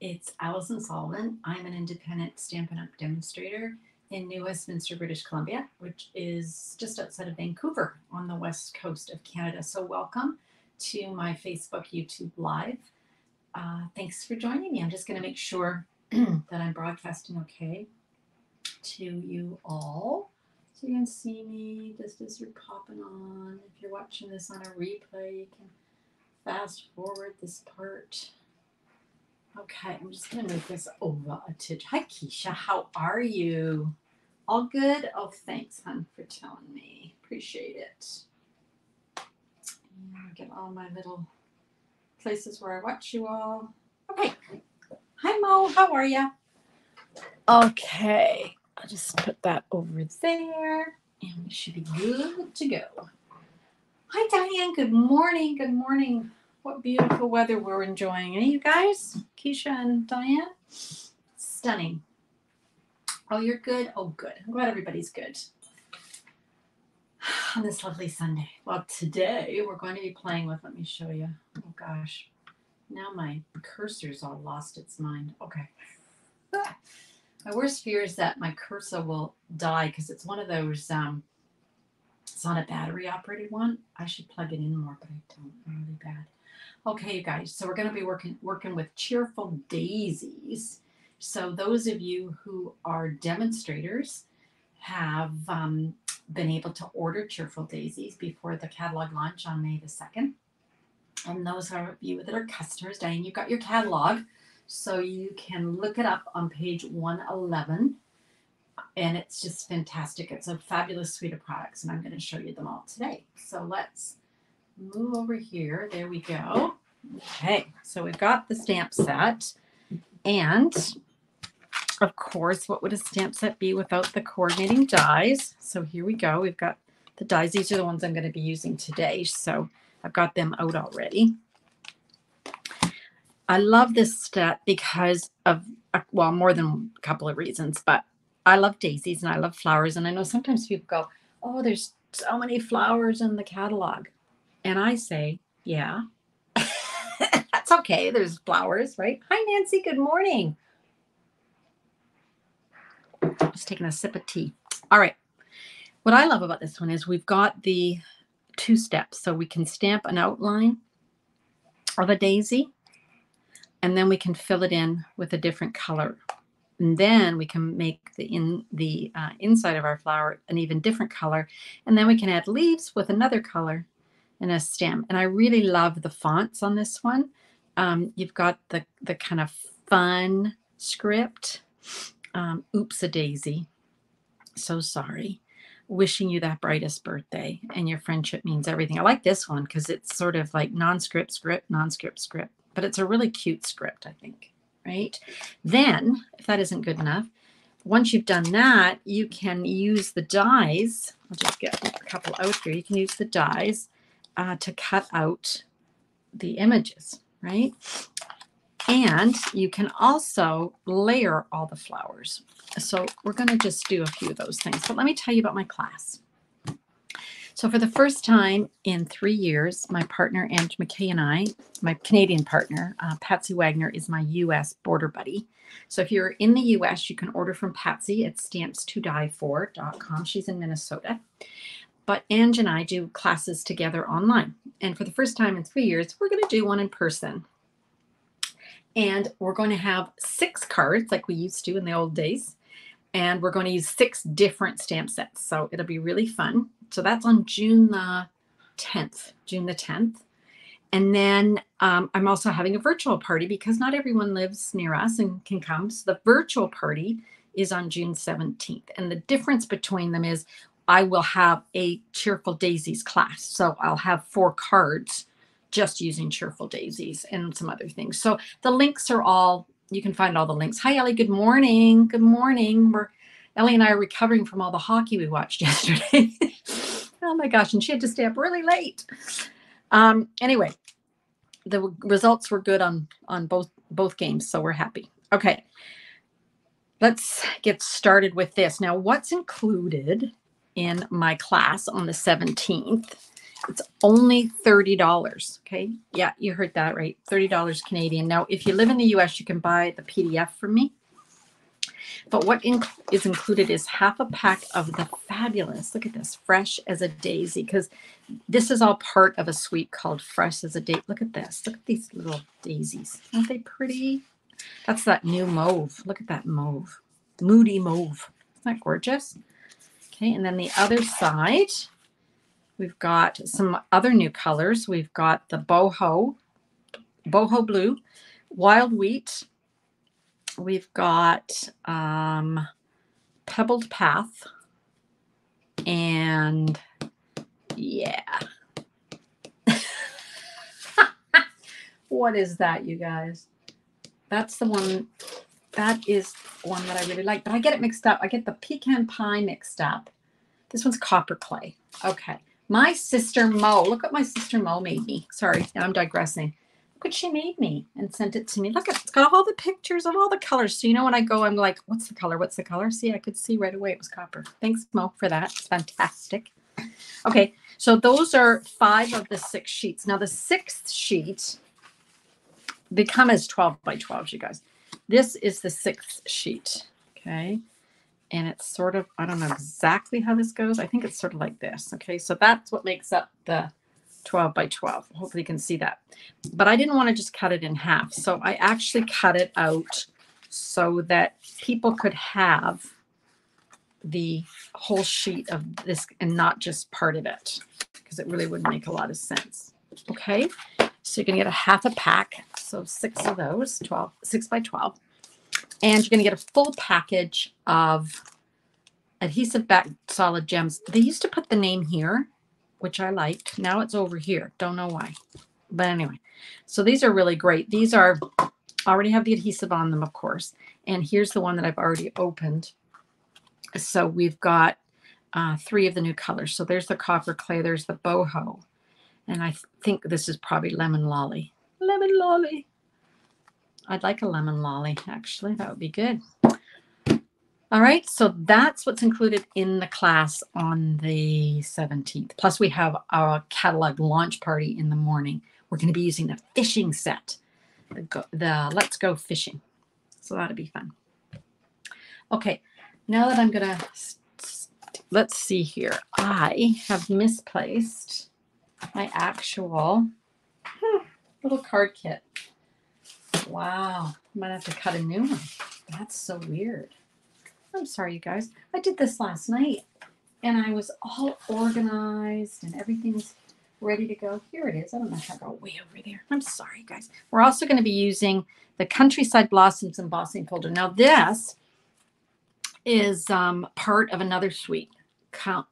It's Alison Sullivan. I'm an independent Stampin' Up! Demonstrator in New Westminster, British Columbia, which is just outside of Vancouver on the west coast of Canada. So, welcome to my Facebook, YouTube Live. Thanks for joining me. I'm just going to make sure that I'm broadcasting okay to you all. So you can see me just as you're popping on. If you're watching this on a replay, you can fast forward this part. Okay, I'm just going to move this over to... Hi, Keisha. How are you? All good? Oh, thanks, hon, for telling me. Appreciate it. And get all my little places where I watch you all. Okay. Hi, Mo. How are you? Okay. I'll just put that over there, and we should be good to go. Hi, Diane. Good morning. Good morning. What beautiful weather we're enjoying, eh, you guys? Keisha and Diane? Stunning. Oh, you're good? Oh, good. I'm glad everybody's good on this lovely Sunday. Well, today we're going to be playing with, let me show you. Oh, gosh. Now my cursor's all lost its mind. Okay. My worst fear is that my cursor will die because it's one of those, it's not a battery operated one. I should plug it in more, but I don't. I'm really bad. Okay, you guys, so we're going to be working with Cheerful Daisies. So those of you who are demonstrators have been able to order Cheerful Daisies before the catalog launch on May the 2nd. And those of you that are customers, Diane, you've got your catalog. So you can look it up on page 111. And it's just fantastic. It's a fabulous suite of products, and I'm going to show you them all today. So let's move over here. There we go. Okay, so we've got the stamp set. And, of course, what would a stamp set be without the coordinating dies? So here we go. We've got the dies. These are the ones I'm going to be using today. So I've got them out already. I love this set because of, well, more than a couple of reasons, but I love daisies and I love flowers. And I know sometimes people go, oh, there's so many flowers in the catalog. And I say, yeah, that's okay. There's flowers, right? Hi, Nancy. Good morning. Just taking a sip of tea. All right. What I love about this one is we've got the 2 steps. So we can stamp an outline of a daisy, and then we can fill it in with a different color. And then we can make the inside of our flower an even different color. And then we can add leaves with another color and a stem. And I really love the fonts on this one. You've got the kind of fun script. Oops, a daisy. So sorry. Wishing you that brightest birthday, and your friendship means everything. I like this one because it's sort of like non-script script, non-script script. But it's a really cute script, I think, right? Then, if that isn't good enough, once you've done that, you can use the dies. I'll just get a couple out here. You can use the dies to cut out the images, right? And you can also layer all the flowers. So we're going to just do a few of those things. But let me tell you about my class. So for the first time in 3 years, my partner, Ange McKay, and I, my Canadian partner, Patsy Waggoner, is my U.S. border buddy. So if you're in the U.S., you can order from Patsy at stamps2diefor.com. She's in Minnesota. But Ange and I do classes together online. And for the first time in 3 years, we're going to do one in person. And we're going to have 6 cards like we used to in the old days. And we're going to use 6 different stamp sets. So it'll be really fun. So that's on June the 10th. And then I'm also having a virtual party because not everyone lives near us and can come. So the virtual party is on June 17th. And the difference between them is I will have a Cheerful Daisies class. So I'll have 4 cards just using Cheerful Daisies and some other things. So the links are all, you can find all the links. Hi, Ellie. Good morning. Good morning. Ellie and I are recovering from all the hockey we watched yesterday. Oh my gosh. And she had to stay up really late. Anyway, the results were good on both games. So we're happy. Okay. Let's get started with this. Now, what's included in my class on the 17th It's only $30. Okay. Yeah, you heard that right. $30 Canadian. Now, if you live in the US, you can buy the PDF from me. But what is included is half a pack of the fabulous, look at this, Fresh as a Daisy, because this is all part of a suite called Fresh as a Daisy. Look at this. Look at these little daisies. Aren't they pretty? That's that new mauve. Look at that mauve. Moody mauve. Isn't that gorgeous? Okay, and then the other side, we've got some other new colors. We've got the boho blue, wild wheat. We've got pebbled path, and yeah. What is that, you guys? That's the one. That is one that I really like, but I get it mixed up. I get the pecan pie mixed up. This one's copper clay. Okay. My sister Mo, look what my sister Mo made me. Sorry, now I'm digressing. Look what she made me and sent it to me. Look, it's got all the pictures of all the colors. So, you know, when I go, I'm like, what's the color? What's the color? See, I could see right away it was copper. Thanks, Mo, for that. It's fantastic. Okay, so those are 5 of the 6 sheets. Now, the 6th sheet, they come as 12 by 12s, you guys. This is the 6th sheet, okay? And it's sort of, I don't know exactly how this goes. I think it's sort of like this, okay? So that's what makes up the 12 by 12. Hopefully you can see that. But I didn't want to just cut it in half. So I actually cut it out so that people could have the whole sheet of this and not just part of it, because it really wouldn't make a lot of sense. Okay, so you're going to get a half a pack. So 6 of those, 6 by 12. And you're going to get a full package of adhesive back solid gems. They used to put the name here, which I liked. Now it's over here. Don't know why. But anyway, so these are really great. These are, already have the adhesive on them, of course. And here's the one that I've already opened. So we've got 3 of the new colors. So there's the copper clay. There's the boho. And I think this is probably lemon lolly. Lemon lolly. I'd like a lemon lolly, actually. That would be good. All right, so that's what's included in the class on the 17th. Plus, we have our catalog launch party in the morning. We're going to be using the fishing set, the Let's Go Fishing. So that'll be fun. Okay, now that I'm going to, let's see here. I have misplaced my actual little card kit. Wow, I might have to cut a new one. That's so weird. I'm sorry, you guys. I did this last night, and I was all organized, and everything's ready to go. Here it is. I don't know how to go way over there. I'm sorry, guys. We're also going to be using the Countryside Blossoms embossing folder. Now, this is part of another suite,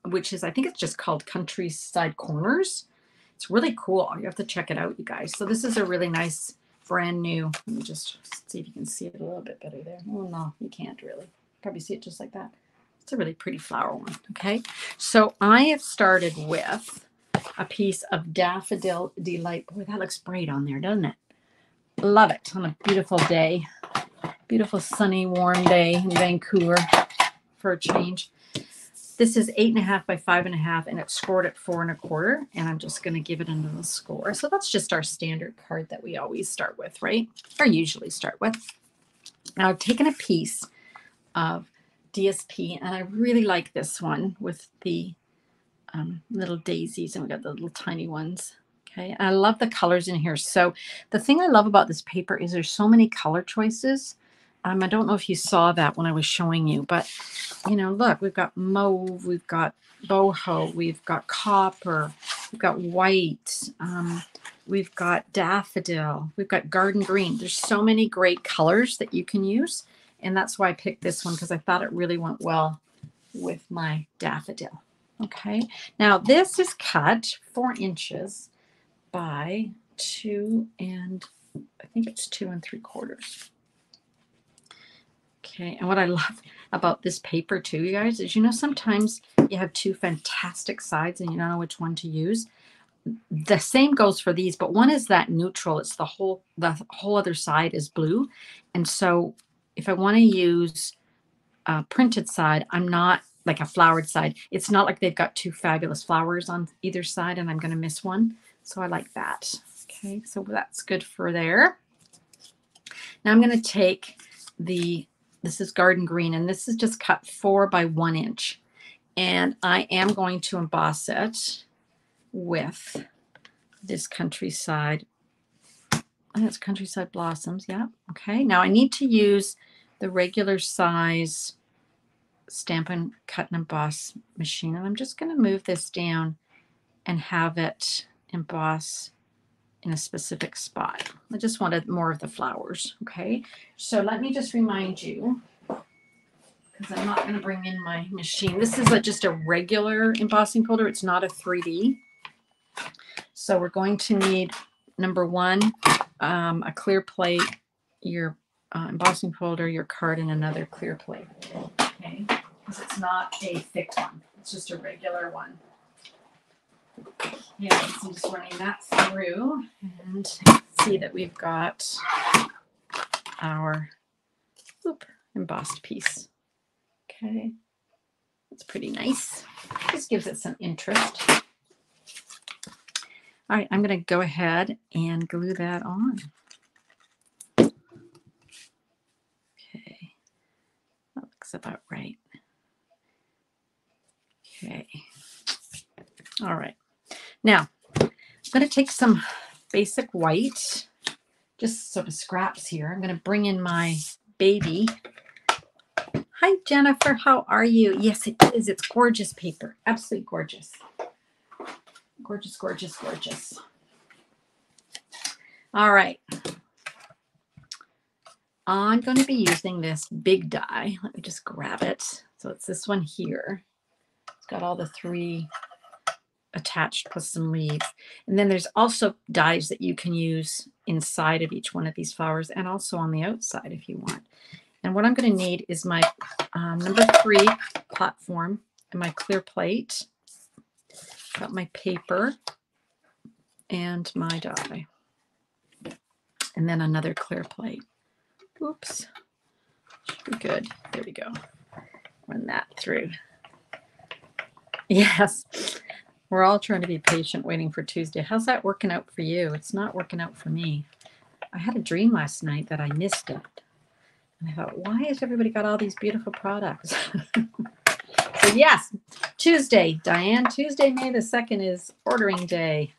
which is, I think it's just called Countryside Corners. It's really cool. You have to check it out, you guys. So this is a really nice, brand new. Let me just see if you can see it a little bit better there. Oh, no, you can't really. Probably see it just like that. It's a really pretty flower one, okay? So I have started with a piece of Daffodil Delight. Boy, that looks bright on there, doesn't it? Love it on a beautiful day. Beautiful, sunny, warm day in Vancouver for a change. This is 8.5 by 5.5, and it's scored at 4 1/4. And I'm just going to give it a little score. So that's just our standard card that we always start with, right? Or usually start with. Now I've taken a piece of DSP, and I really like this one with the little daisies, and we got the little tiny ones. Okay, and I love the colors in here. So the thing I love about this paper is there's so many color choices. I don't know if you saw that when I was showing you, but you know, look, we've got mauve, we've got boho, we've got copper, we've got white, we've got daffodil, we've got garden green. There's so many great colors that you can use, and that's why I picked this one, because I thought it really went well with my daffodil. Okay, now this is cut 4 inches by 2 and I think it's 2 3/4. Okay, and what I love about this paper too, you guys, is, you know, sometimes you have 2 fantastic sides and you don't know which one to use. The same goes for these, but one is that neutral. It's the whole other side is blue. And so if I want to use a printed side, I'm not like a flowered side. It's not like they've got two fabulous flowers on either side and I'm going to miss one. So I like that. Okay, so that's good for there. Now I'm going to take this is garden green, and this is just cut 4 by 1 inch. And I am going to emboss it with this Countryside. I think it's Countryside Blossoms. Yeah. Okay. Now I need to use the regular size Stampin' Cut and Emboss machine. And I'm just going to move this down and have it emboss in a specific spot. I just wanted more of the flowers. Okay. So let me just remind you, because I'm not going to bring in my machine. This is just a regular embossing folder. It's not a 3D. So we're going to need, number 1, a clear plate, your embossing folder, your card, and another clear plate. Okay, because it's not a thick one. It's just a regular one. Yeah, so I'm just running that through and see that we've got our embossed piece. Okay, that's pretty nice. Just gives it some interest. All right, I'm going to go ahead and glue that on. Okay, that looks about right. Okay, all right. Now, I'm going to take some basic white, just sort of scraps here. I'm going to bring in my baby. Hi, Jennifer. How are you? Yes, it is. It's gorgeous paper. Absolutely gorgeous. Gorgeous, gorgeous, gorgeous. All right. I'm going to be using this big die. Let me just grab it. So it's this one here. It's got all the 3 attached plus some leaves. And then there's also dies that you can use inside of each one of these flowers and also on the outside if you want. And what I'm going to need is my number 3 platform and my clear plate. Got my paper and my die. And then another clear plate. Oops. Should be good. There we go. Run that through. Yes. We're all trying to be patient waiting for Tuesday. How's that working out for you? It's not working out for me. I had a dream last night that I missed it. And I thought, why has everybody got all these beautiful products? So yes, Tuesday, Diane. Tuesday, May the 2nd is ordering day.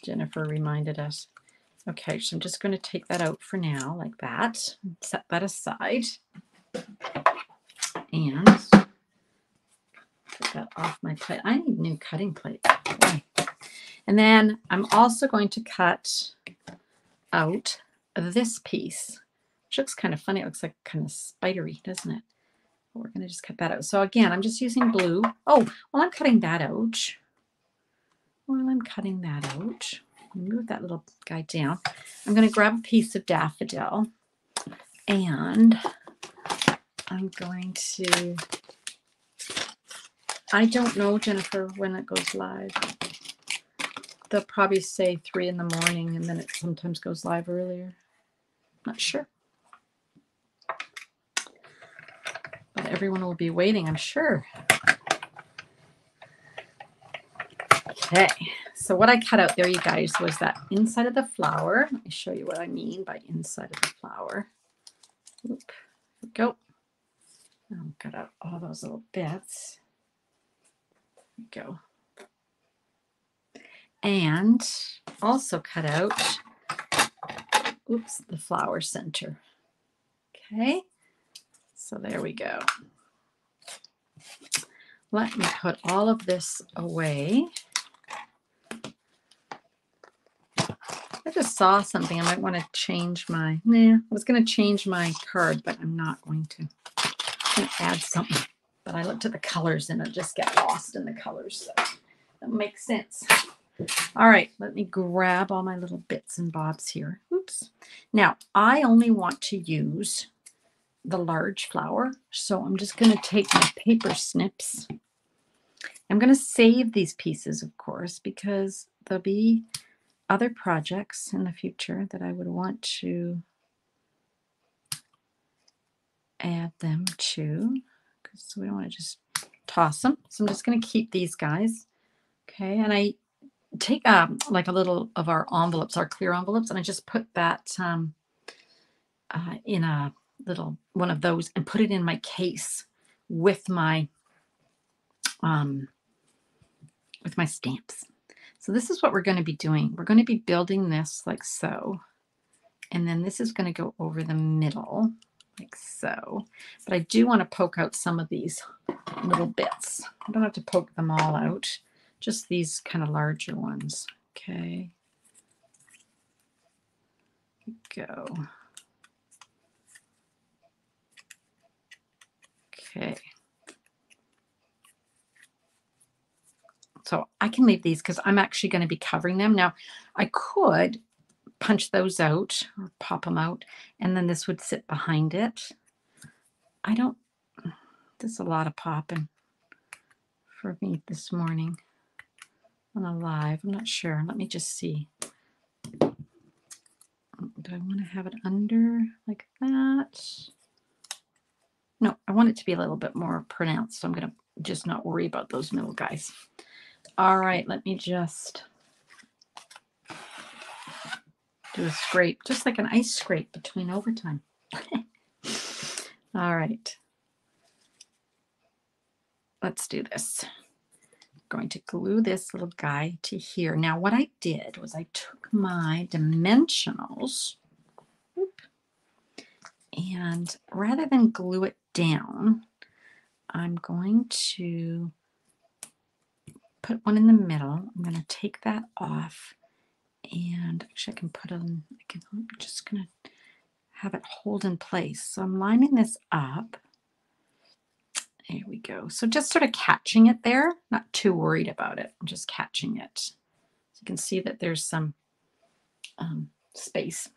Jennifer reminded us. Okay, so I'm just going to take that out for now, like that. Set that aside. And put that off my plate. I need a new cutting plate. Boy. And then I'm also going to cut out this piece, which looks kind of funny. It looks like kind of spidery, doesn't it? But we're going to just cut that out. So again, I'm just using blue. Oh, while I'm cutting that out, move that little guy down. I'm going to grab a piece of daffodil and I'm going to, I don't know, Jennifer, when it goes live. They'll probably say 3 in the morning and then it sometimes goes live earlier. Not sure. But everyone will be waiting, I'm sure. Okay, so what I cut out there, you guys, was that inside of the flower. Let me show you what I mean by inside of the flower. Oop, here we go. I'll cut out all those little bits. There we go. And also cut out, oops, the flower center. Okay, so there we go. Let me put all of this away. I just saw something. I might want to change my, I was going to change my card, but I'm not going to. I'm going to add something. But I looked at the colors and I just get lost in the colors. So that makes sense. All right, let me grab all my little bits and bobs here. Oops. Now, I only want to use the large flower. So I'm just going to take my paper snips. I'm going to save these pieces, of course, because there'll be other projects in the future that I would want to add them to. so we don't want to just toss them. So I'm just going to keep these guys. Okay, and I take like a little of our envelopes, our clear envelopes, and I just put that in a little one of those and put it in my case with my stamps. So this is what we're going to be doing. We're going to be building this like so, and then this is going to go over the middle like so. But I do want to poke out some of these little bits. I don't have to poke them all out, just these kind of larger ones. Okay. Go. Okay. So I can leave these because I'm actually going to be covering them. Now, I could punch those out or pop them out, and then this would sit behind it. There's a lot of popping for me this morning on a live. I'm not sure. Let me just see. Do I want to have it under like that? No, I want it to be a little bit more pronounced, so I'm going to just not worry about those middle guys. All right, let me just do a scrape, just like an ice scrape between overtime. All right. Let's do this. I'm going to glue this little guy to here. Now, what I did was I took my dimensionals, and rather than glue it down, I'm going to put one in the middle. I'm going to take that off, and actually I can put on, I'm just going to have it hold in place. So I'm lining this up. There we go. So just sort of catching it there, not too worried about it. I'm just catching it. So you can see that there's some space.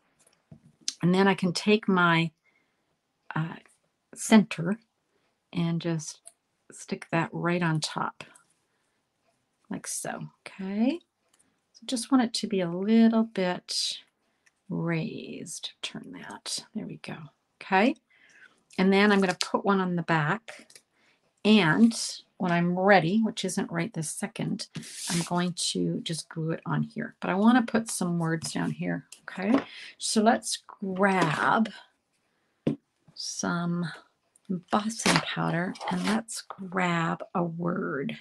And then I can take my center and just stick that right on top, like so. Okay. So just want it to be a little bit raised. Turn that. There we go. Okay. And then I'm going to put one on the back. And when I'm ready, which isn't right this second, I'm going to just glue it on here. But I want to put some words down here. Okay. So let's grab some embossing powder and let's grab a word.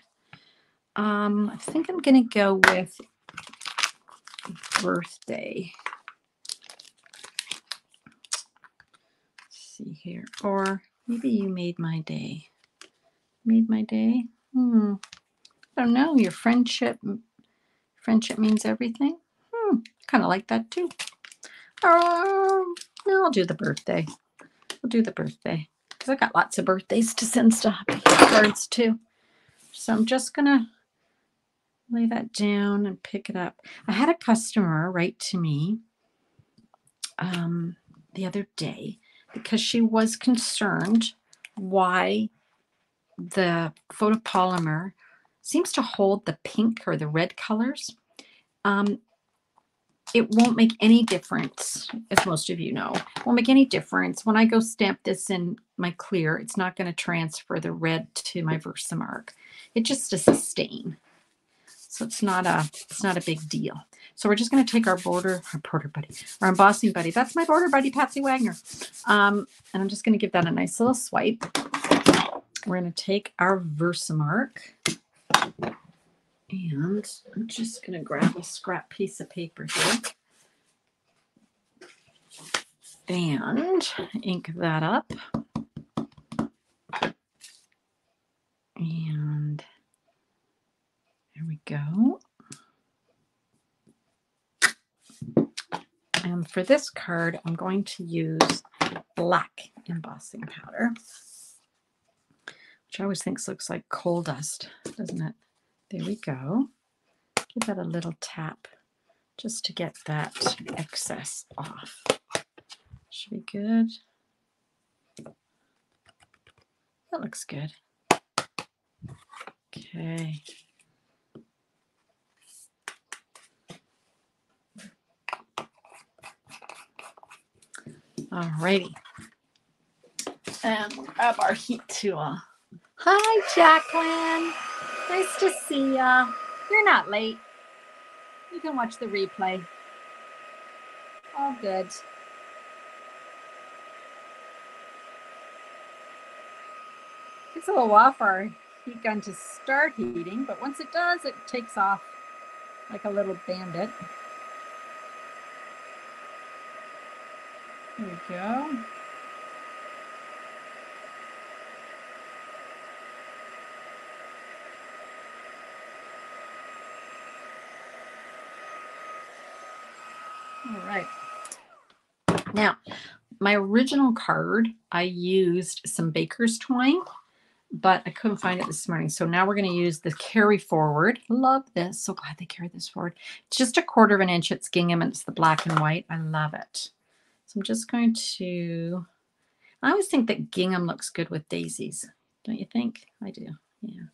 I think I'm going to go with birthday. Let's see here. Or maybe you made my day. Made my day? I don't know. Your friendship means everything. Kind of like that too. No, I'll do the birthday. We'll do the birthday because I got lots of birthdays to send stuff cards to. So I'm just gonna lay that down and pick it up. I had a customer write to me the other day because she was concerned why the photopolymer seems to hold the pink or the red colors. It won't make any difference, as most of you know. It won't make any difference. When I go stamp this in my clear, it's not going to transfer the red to my Versamark. It just is a stain. So it's not a big deal. So we're just going to take our border buddy, our embossing buddy. That's my border buddy, Patsy Waggoner. And I'm just going to give that a nice little swipe. We're going to take our Versamark. And I'm just going to grab a scrap piece of paper here and ink that up. And there we go. And for this card, I'm going to use black embossing powder, which I always think looks like coal dust, doesn't it? There we go. Give that a little tap just to get that excess off. Should be good. That looks good. Okay. Alrighty. And we'll grab our heat tool. Hi, Jacqueline. Nice to see ya. You're not late. You can watch the replay. All good. Takes a little while for our heat gun to start heating, but once it does, it takes off like a little bandit. There we go. All right. Now, my original card, I used some baker's twine, but I couldn't find it this morning. So now we're going to use the carry forward. Love this. So glad they carried this forward. It's just 1/4 of an inch. It's gingham and it's the black and white. I love it. So I'm just going to, I always think that gingham looks good with daisies. Don't you think? I do. Yeah.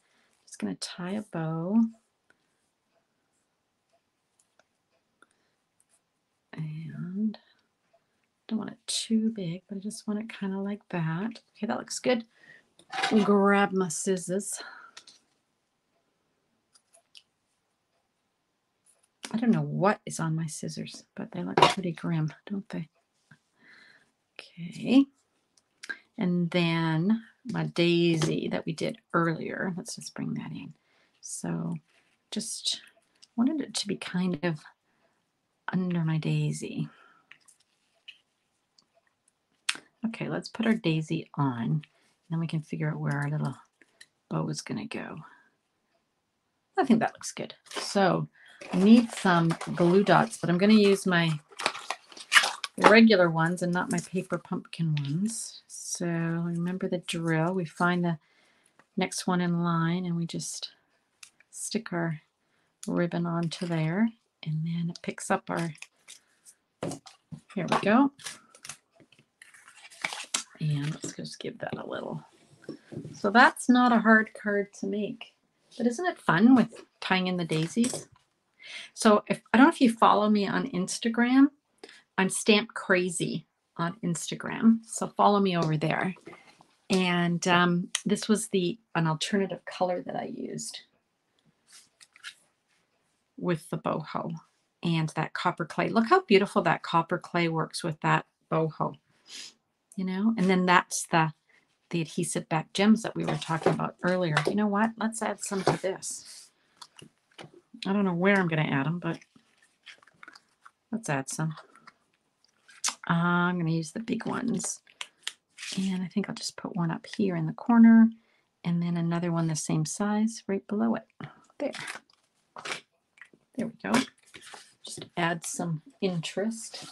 Just going to tie a bow. And don't want it too big, but I just want it kind of like that. Okay, that looks good. Grab my scissors. I don't know what is on my scissors, but they look pretty grim, don't they? Okay. And then my daisy that we did earlier, let's just bring that in. So just wanted it to be kind of under my daisy. Okay, let's put our daisy on, and then we can figure out where our little bow is going to go. I think that looks good. So I need some glue dots, but I'm going to use my regular ones and not my paper pumpkin ones. So remember the drill. We find the next one in line and we just stick our ribbon onto there, and then it picks up our, here we go. And let's just give that a little. So that's not a hard card to make, but isn't it fun with tying in the daisies? So if I don't know if you follow me on Instagram, I'm Stamp Crazy on Instagram. So follow me over there. And this was an alternative color that I used with the boho and that copper clay. Look how beautiful that copper clay works with that boho, you know? And then that's the adhesive back gems that we were talking about earlier. You know what? Let's add some to this. I don't know where I'm going to add them, but let's add some. I'm going to use the big ones. And I think I'll just put one up here in the corner and then another one the same size right below it. There. There we go. Just add some interest.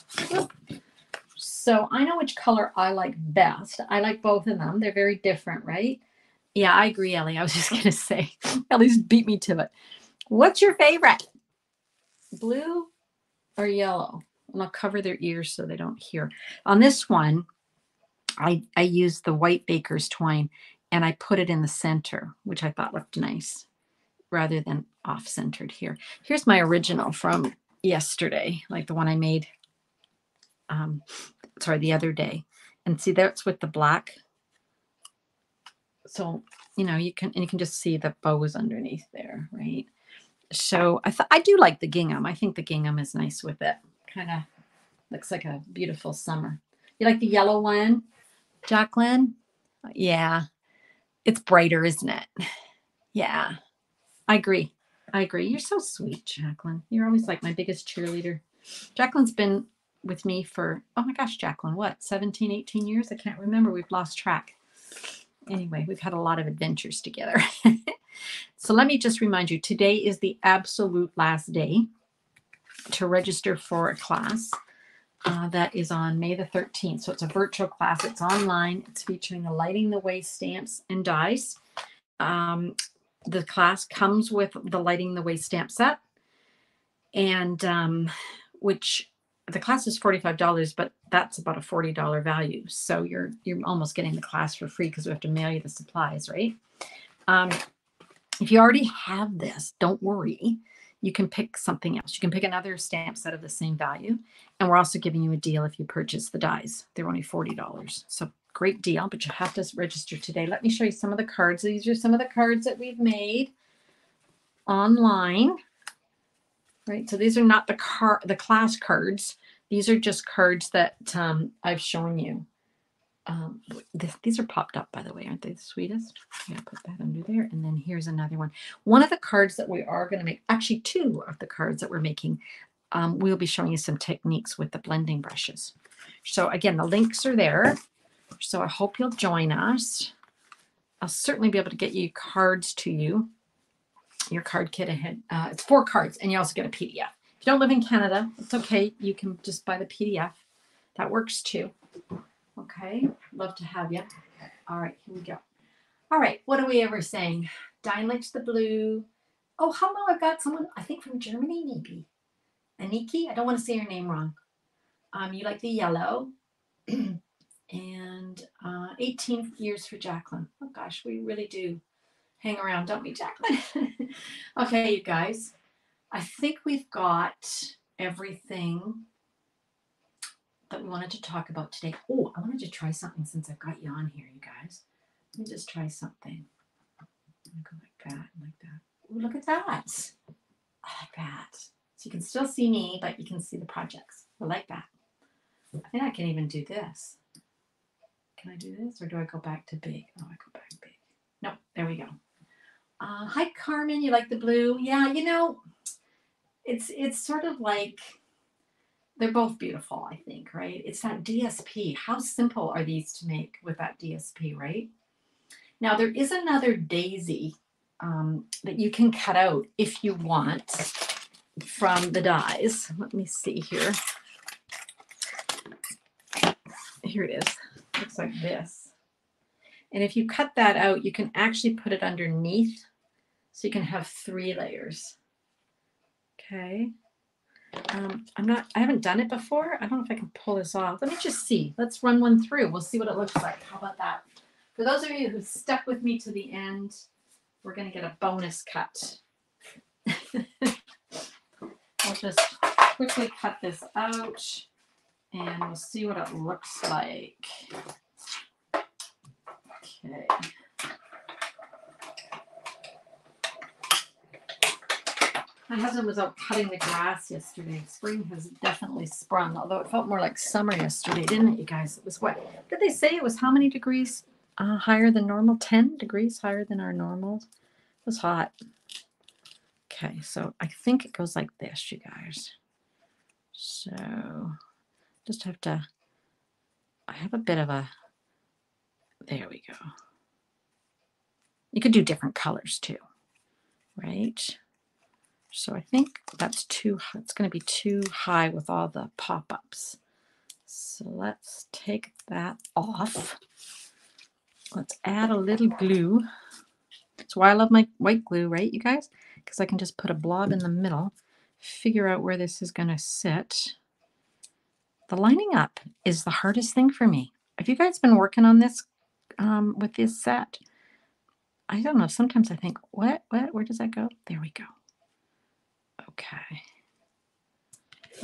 So I know which color I like best. I like both of them. They're very different, right? Yeah, I agree, Ellie. I was just going to say, Ellie's beat me to it. What's your favorite? Blue or yellow? And I'll cover their ears so they don't hear. On this one, I used the white baker's twine and I put it in the center, which I thought looked nice rather than off-centered here. Here's my original from yesterday, like the one I made, the other day. And see, that's with the black. So, you know, you can just see the bow is underneath there, right? So I do like the gingham. I think the gingham is nice with it. Kind of looks like a beautiful summer. You like the yellow one, Jacqueline? Yeah. It's brighter, isn't it? Yeah. I agree. You're so sweet, Jacqueline. You're always like my biggest cheerleader. Jacqueline's been with me for, oh my gosh, Jacqueline, what, 17, 18 years? I can't remember. We've lost track. Anyway, we've had a lot of adventures together. So let me just remind you, today is the absolute last day to register for a class that is on May the 13th. So it's a virtual class. It's online. It's featuring the Lighting the Way stamps and dies. The class comes with the Lighting the Way stamp set, and which the class is $45, but that's about a $40 value. So you're almost getting the class for free because we have to mail you the supplies, right? If you already have this, don't worry. You can pick something else. You can pick another stamp set of the same value. And we're also giving you a deal if you purchase the dies. They're only $40. So great deal, but you have to register today. Let me show you some of the cards. These are some of the cards that we've made online. Right, so these are not the class cards. These are just cards that I've shown you. These are popped up, by the way, aren't they the sweetest? Yeah, put that under there. And then here's another one. One of the cards that we are going to make, actually two of the cards that we're making, we'll be showing you some techniques with the blending brushes. So again, the links are there. So I hope you'll join us. I'll certainly be able to get you cards to you. Your card kit ahead. It's 4 cards, and you also get a PDF. If you don't live in Canada, it's okay. You can just buy the PDF. That works too. Okay, love to have you. All right, here we go. All right, what are we ever saying? Diane likes the blue. Oh, hello, I've got someone, I think from Germany, maybe. Aniki, I don't want to say your name wrong. You like the yellow. And 18 years for Jacqueline. Oh gosh, we really do hang around, don't we, Jacqueline? Okay, you guys, I think we've got everything that we wanted to talk about today. Oh, I wanted to try something since I've got you on here, you guys. Let me just try something. I'm gonna go like that and like that. Ooh, look at that. I like that. So you can still see me, but you can see the projects. I like that. I think I can even do this. Can I do this, or do I go back to big? Oh, I go back big. No, there we go. Hi, Carmen. You like the blue? Yeah, you know, it's sort of like they're both beautiful, I think, right? It's that DSP. How simple are these to make with that DSP, right? Now, there is another daisy that you can cut out if you want from the dies. Let me see here. Here it is. Looks like this. And if you cut that out, you can actually put it underneath. So you can have 3 layers. Okay. I haven't done it before. I don't know if I can pull this off. Let me just see. Let's run one through. We'll see what it looks like. How about that? For those of you who stuck with me to the end, we're going to get a bonus cut. I'll just quickly cut this out and we'll see what it looks like. Okay. My husband was out cutting the grass yesterday. Spring has definitely sprung, although it felt more like summer yesterday, didn't it, you guys? It was what did they say? It was how many degrees higher than normal? 10 degrees higher than our normals. It was hot. Okay, so I think it goes like this, you guys. So just have to, I have a bit of a, there we go. You could do different colors too, right? So I think that's it's going to be too high with all the pop-ups. So let's take that off. Let's add a little glue. That's why I love my white glue, right, you guys? Because I can just put a blob in the middle, figure out where this is going to sit. The lining up is the hardest thing for me. Have you guys been working on this with this set? I don't know. Sometimes I think, what, where does that go? There we go. Okay.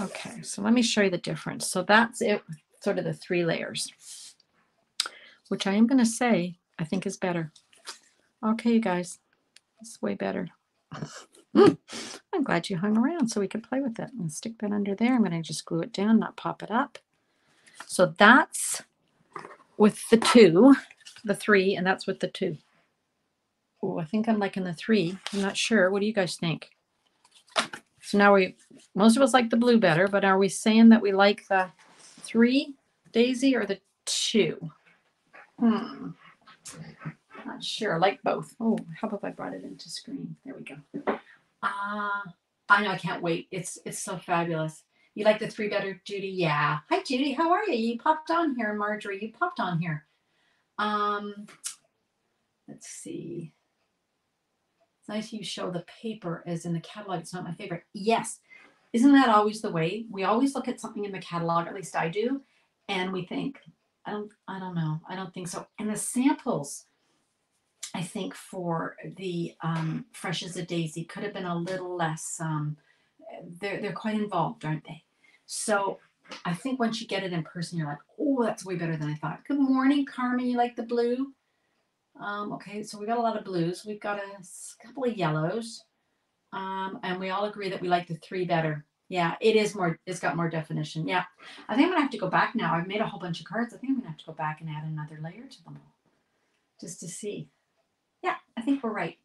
Okay, so let me show you the difference. So that's it, sort of the 3 layers, which I am going to say I think is better. Okay, you guys, it's way better. I'm glad you hung around so we could play with it. And stick that under there. I'm going to just glue it down, not pop it up. So that's with the 2, the 3, and that's with the 2. Oh, I think I'm liking the 3. I'm not sure. What do you guys think? So now most of us like the blue better, but are we saying that we like the 3 daisy or the 2? Not sure. I like both. Oh, how about if I brought it into screen? There we go. I know, I can't wait. It's so fabulous. You like the 3 better, Judy? Yeah. Hi, Judy. How are you? You popped on here, Marjorie. You popped on here. Let's see. It's nice you show the paper as in the catalog. It's not my favorite. Yes. Isn't that always the way? We always look at something in the catalog, at least I do, and we think, I don't know. I don't think so. And the samples, I think, for the Fresh as a Daisy could have been a little less, they're quite involved, aren't they? So I think once you get it in person, you're like, oh, that's way better than I thought. Good morning, Carmen. You like the blue? Okay, so we got a lot of blues. We've got a couple of yellows. And we all agree that we like the 3 better. Yeah, it is more, it's got more definition. Yeah. I think I'm gonna have to go back now. I've made a whole bunch of cards. I think I'm gonna have to go back and add another layer to them all just to see. Yeah, I think we're right.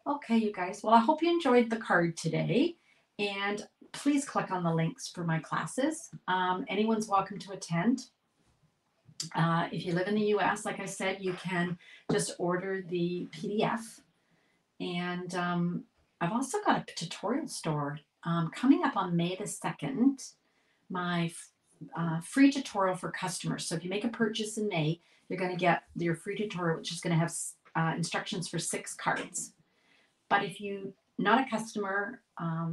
Okay, you guys. Well, I hope you enjoyed the card today. And please click on the links for my classes. Anyone's welcome to attend. If you live in the US, like I said, you can just order the PDF. And I've also got a tutorial store coming up on May the 2nd, my free tutorial for customers. So if you make a purchase in May, you're going to get your free tutorial, which is going to have instructions for 6 cards. But if you're not a customer,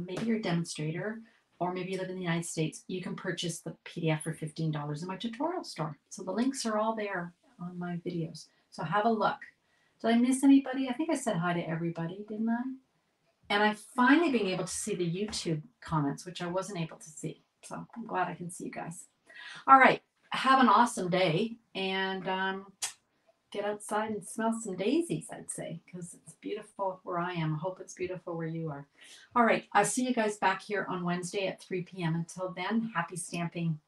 maybe you're a demonstrator, or maybe you live in the United States, you can purchase the PDF for $15 in my tutorial store. So the links are all there on my videos. So have a look. Did I miss anybody? I think I said hi to everybody, didn't I? And I'm finally being able to see the YouTube comments, which I wasn't able to see. So I'm glad I can see you guys. All right. Have an awesome day and get outside and smell some daisies, I'd say, because it's beautiful where I am. I hope it's beautiful where you are. All right. I'll see you guys back here on Wednesday at 3 p.m. Until then, happy stamping.